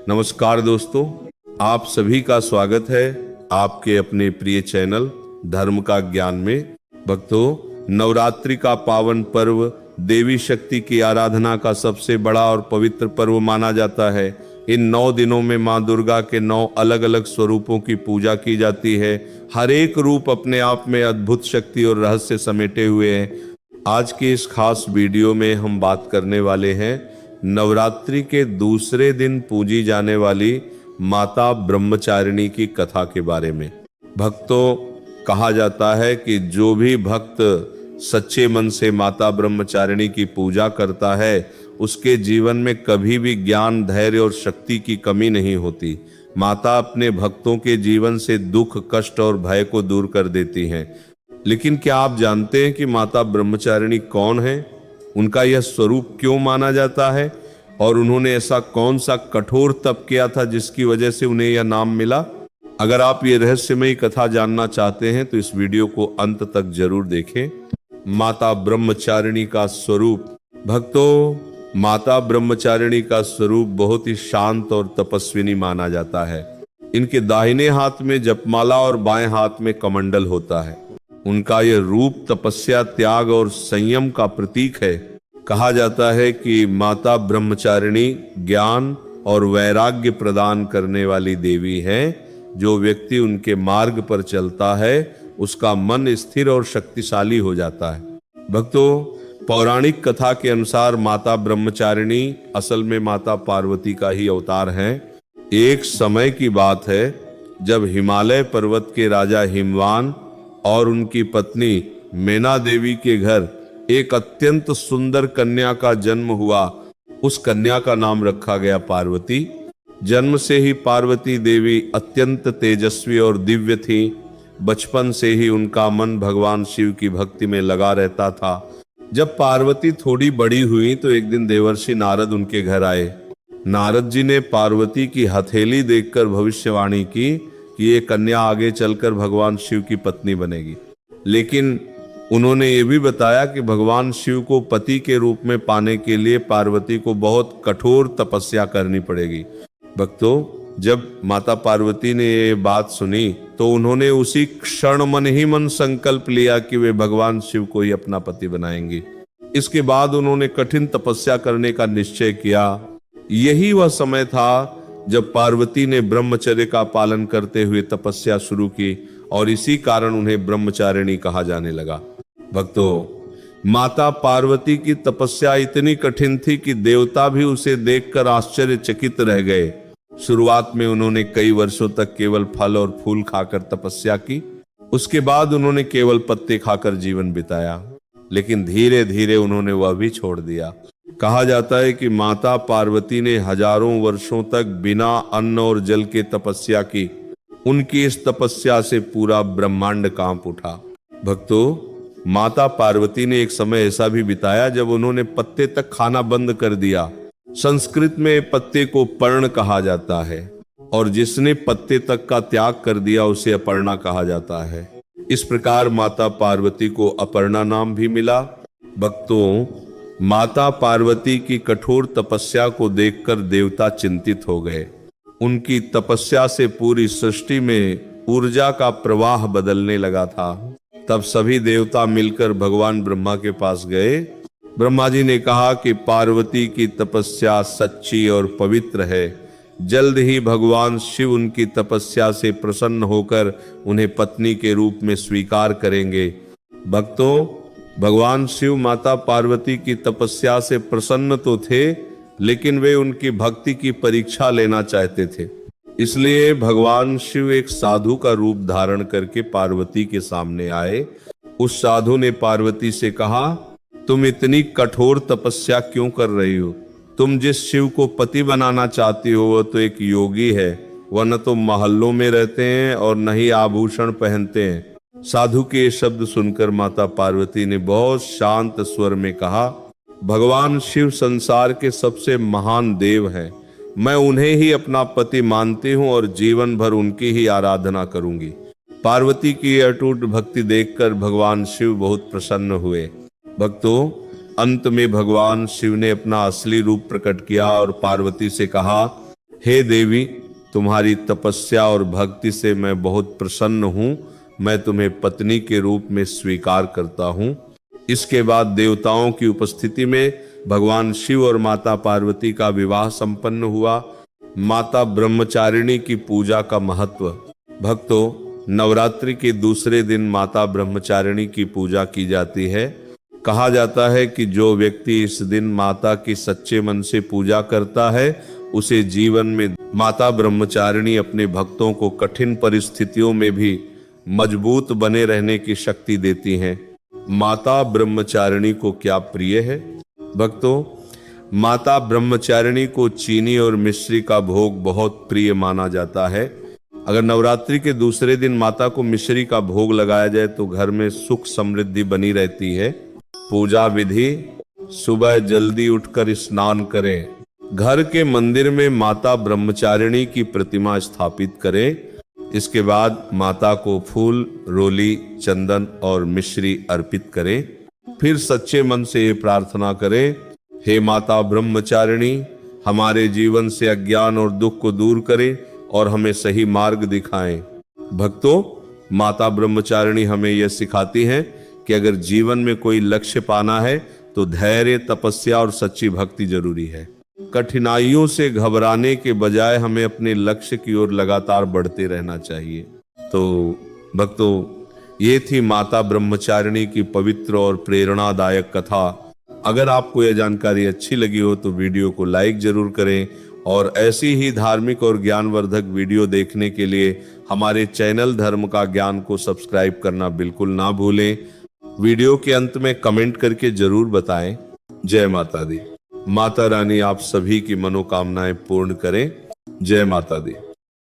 नमस्कार दोस्तों, आप सभी का स्वागत है आपके अपने प्रिय चैनल धर्म का ज्ञान में। भक्तों, नवरात्रि का पावन पर्व देवी शक्ति की आराधना का सबसे बड़ा और पवित्र पर्व माना जाता है। इन 9 दिनों में मां दुर्गा के 9 अलग अलग स्वरूपों की पूजा की जाती है। हर एक रूप अपने आप में अद्भुत शक्ति और रहस्य समेटे हुए हैं। आज की इस खास वीडियो में हम बात करने वाले हैं नवरात्रि के दूसरे दिन पूजी जाने वाली माता ब्रह्मचारिणी की कथा के बारे में। भक्तों, कहा जाता है कि जो भी भक्त सच्चे मन से माता ब्रह्मचारिणी की पूजा करता है उसके जीवन में कभी भी ज्ञान, धैर्य और शक्ति की कमी नहीं होती। माता अपने भक्तों के जीवन से दुख, कष्ट और भय को दूर कर देती हैं। लेकिन क्या आप जानते हैं कि माता ब्रह्मचारिणी कौन है, उनका यह स्वरूप क्यों माना जाता है और उन्होंने ऐसा कौन सा कठोर तप किया था जिसकी वजह से उन्हें यह नाम मिला? अगर आप ये रहस्यमयी कथा जानना चाहते हैं तो इस वीडियो को अंत तक जरूर देखें। माता ब्रह्मचारिणी का स्वरूप। भक्तों, माता ब्रह्मचारिणी का स्वरूप बहुत ही शांत और तपस्विनी माना जाता है। इनके दाहिने हाथ में जपमाला और बाएं हाथ में कमंडल होता है। उनका यह रूप तपस्या, त्याग और संयम का प्रतीक है। कहा जाता है कि माता ब्रह्मचारिणी ज्ञान और वैराग्य प्रदान करने वाली देवी है। जो व्यक्ति उनके मार्ग पर चलता है उसका मन स्थिर और शक्तिशाली हो जाता है। भक्तों, पौराणिक कथा के अनुसार माता ब्रह्मचारिणी असल में माता पार्वती का ही अवतार है। एक समय की बात है जब हिमालय पर्वत के राजा हिमवान और उनकी पत्नी मैना देवी के घर एक अत्यंत सुंदर कन्या का जन्म हुआ। उस कन्या का नाम रखा गया पार्वती। जन्म से ही पार्वती देवी अत्यंत तेजस्वी और दिव्य थी। बचपन से ही उनका मन भगवान शिव की भक्ति में लगा रहता था। जब पार्वती थोड़ी बड़ी हुई तो एक दिन देवर्षि नारद उनके घर आए। नारद जी ने पार्वती की हथेली देखकर भविष्यवाणी की कि ये कन्या आगे चलकर भगवान शिव की पत्नी बनेगी। लेकिन उन्होंने ये भी बताया कि भगवान शिव को पति के रूप में पाने के लिए पार्वती को बहुत कठोर तपस्या करनी पड़ेगी। भक्तों, जब माता पार्वती ने ये बात सुनी तो उन्होंने उसी क्षण मन ही मन संकल्प लिया कि वे भगवान शिव को ही अपना पति बनाएंगी। इसके बाद उन्होंने कठिन तपस्या करने का निश्चय किया। यही वह समय था जब पार्वती ने ब्रह्मचर्य का पालन करते हुए तपस्या शुरू की और इसी कारण उन्हें ब्रह्मचारिणी कहा जाने लगा। भक्तों, माता पार्वती की तपस्या इतनी कठिन थी कि देवता भी उसे देखकर आश्चर्यचकित रह गए। शुरुआत में उन्होंने कई वर्षों तक केवल फल और फूल खाकर तपस्या की। उसके बाद उन्होंने केवल पत्ते खाकर जीवन बिताया। लेकिन धीरे धीरे उन्होंने वह भी छोड़ दिया। कहा जाता है कि माता पार्वती ने हजारों वर्षों तक बिना अन्न और जल के तपस्या की। उनकी इस तपस्या से पूरा ब्रह्मांड कांप उठा। भक्तों, माता पार्वती ने एक समय ऐसा भी बिताया जब उन्होंने पत्ते तक खाना बंद कर दिया। संस्कृत में पत्ते को पर्ण कहा जाता है और जिसने पत्ते तक का त्याग कर दिया उसे अपर्णा कहा जाता है। इस प्रकार माता पार्वती को अपर्णा नाम भी मिला। भक्तों, माता पार्वती की कठोर तपस्या को देखकर देवता चिंतित हो गए। उनकी तपस्या से पूरी सृष्टि में ऊर्जा का प्रवाह बदलने लगा था। तब सभी देवता मिलकर भगवान ब्रह्मा के पास गए। ब्रह्मा जी ने कहा कि पार्वती की तपस्या सच्ची और पवित्र है। जल्द ही भगवान शिव उनकी तपस्या से प्रसन्न होकर उन्हें पत्नी के रूप में स्वीकार करेंगे। भक्तों, भगवान शिव माता पार्वती की तपस्या से प्रसन्न तो थे, लेकिन वे उनकी भक्ति की परीक्षा लेना चाहते थे। इसलिए भगवान शिव एक साधु का रूप धारण करके पार्वती के सामने आए। उस साधु ने पार्वती से कहा, तुम इतनी कठोर तपस्या क्यों कर रही हो? तुम जिस शिव को पति बनाना चाहती हो वह तो एक योगी है। वह न तो महलों में रहते हैं और न ही आभूषण पहनते हैं। साधु के ये शब्द सुनकर माता पार्वती ने बहुत शांत स्वर में कहा, भगवान शिव संसार के सबसे महान देव हैं। मैं उन्हें ही अपना पति मानती हूँ और जीवन भर उनकी ही आराधना करूंगी। पार्वती की अटूट भक्ति देखकर भगवान शिव बहुत प्रसन्न हुए। भक्तों, अंत में भगवान शिव ने अपना असली रूप प्रकट किया और पार्वती से कहा, हे देवी, तुम्हारी तपस्या और भक्ति से मैं बहुत प्रसन्न हूँ। मैं तुम्हें पत्नी के रूप में स्वीकार करता हूँ। इसके बाद देवताओं की उपस्थिति में भगवान शिव और माता पार्वती का विवाह संपन्न हुआ। माता ब्रह्मचारिणी की पूजा का महत्व। भक्तों, नवरात्रि के दूसरे दिन माता ब्रह्मचारिणी की पूजा की जाती है। कहा जाता है कि जो व्यक्ति इस दिन माता की सच्चे मन से पूजा करता है, उसे जीवन में माता ब्रह्मचारिणी अपने भक्तों को कठिन परिस्थितियों में भी मजबूत बने रहने की शक्ति देती हैं। माता ब्रह्मचारिणी को क्या प्रिय है? भक्तों, माता ब्रह्मचारिणी को चीनी और मिश्री का भोग बहुत प्रिय माना जाता है। अगर नवरात्रि के दूसरे दिन माता को मिश्री का भोग लगाया जाए तो घर में सुख समृद्धि बनी रहती है। पूजा विधि: सुबह जल्दी उठकर स्नान करें। घर के मंदिर में माता ब्रह्मचारिणी की प्रतिमा स्थापित करें। इसके बाद माता को फूल, रोली, चंदन और मिश्री अर्पित करें। फिर सच्चे मन से ये प्रार्थना करें, हे माता ब्रह्मचारिणी, हमारे जीवन से अज्ञान और दुख को दूर करें और हमें सही मार्ग दिखाएं। भक्तों, माता ब्रह्मचारिणी हमें यह सिखाती हैं कि अगर जीवन में कोई लक्ष्य पाना है तो धैर्य, तपस्या और सच्ची भक्ति जरूरी है। कठिनाइयों से घबराने के बजाय हमें अपने लक्ष्य की ओर लगातार बढ़ते रहना चाहिए। तो भक्तों, ये थी माता ब्रह्मचारिणी की पवित्र और प्रेरणादायक कथा। अगर आपको यह जानकारी अच्छी लगी हो तो वीडियो को लाइक जरूर करें और ऐसी ही धार्मिक और ज्ञानवर्धक वीडियो देखने के लिए हमारे चैनल धर्म का ज्ञान को सब्सक्राइब करना बिल्कुल ना भूलें। वीडियो के अंत में कमेंट करके जरूर बताएं। जय माता दी। माता रानी आप सभी की मनोकामनाएं पूर्ण करें। जय माता दी।